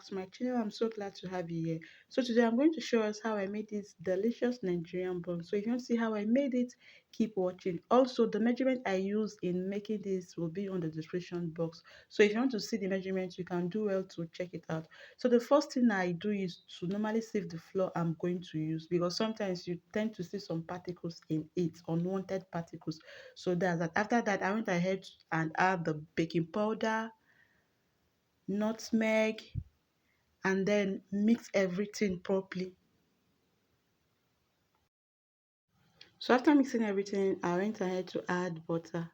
to my channel. I'm so glad to have you here. So today I'm going to show us how I made this delicious Nigerian bun. So if you want to see how I made it, keep watching. Also, the measurement I use in making this will be on the description box. So if you want to see the measurements, you can do well to check it out. So the first thing I do is to normally sieve the flour I'm going to use, because sometimes you tend to see some particles in it, unwanted particles. So that's that. After that, I went ahead and add the baking powder, nutmeg, and then mix everything properly. So after mixing everything, I went ahead to add butter.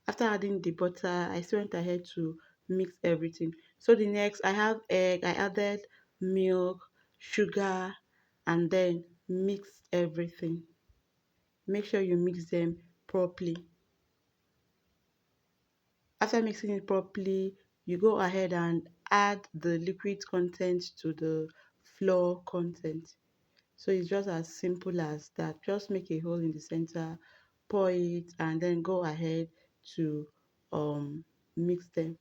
After adding the butter, I still went ahead to mix everything. So the next, I have egg. I added milk, sugar, and then mix everything. Make sure you mix them properly. After mixing it properly, you go ahead and add the liquid content to the flour content. So it's just as simple as that. Just make a hole in the center, pour it, and then go ahead to mix them.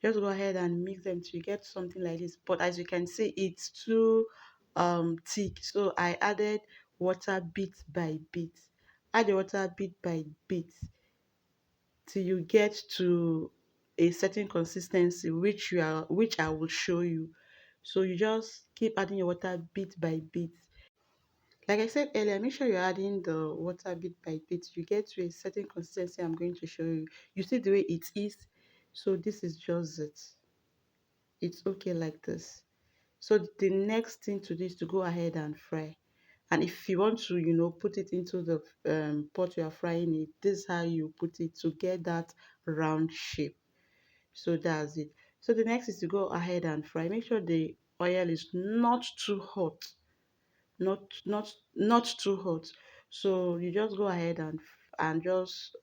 Just go ahead and mix them till you get something like this. But as you can see, it's too thick. So I added water bit by bit. Add the water bit by bit till you get to a certain consistency, which I will show you. So you just keep adding your water bit by bit. Like I said earlier, make sure you're adding the water bit by bit. You get to a certain consistency I'm going to show you. You see the way it is. So this is just it. It's okay like this. So the next thing to do is to go ahead and fry. And if you want to, put it into the pot you are frying it, this is how you put it to get that round shape. So that's it. So the next is to go ahead and fry. Make sure the oil is not too hot, not too hot. So you just go ahead and just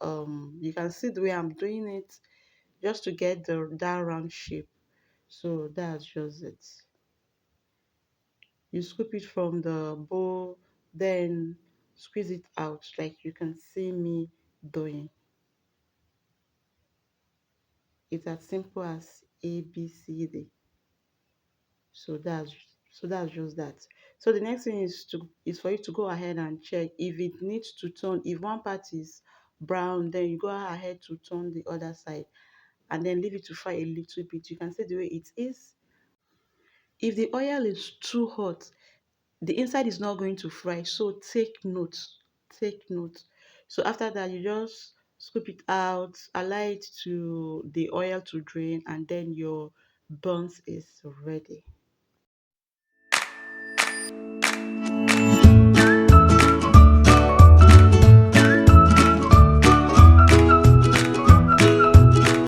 you can see the way I'm doing it, just to get that round shape. So that's just it. You scoop it from the bowl, then squeeze it out like you can see me doing. It's as simple as ABCD. So that's just that. So the next thing is for you to go ahead and check if it needs to turn. If one part is brown, then you go ahead to turn the other side and then leave it to fry a little bit. You can see the way it is. If the oil is too hot, the inside is not going to fry. So take note. Take note. So after that, you just scoop it out, allow it to the oil to drain, and then your buns is ready.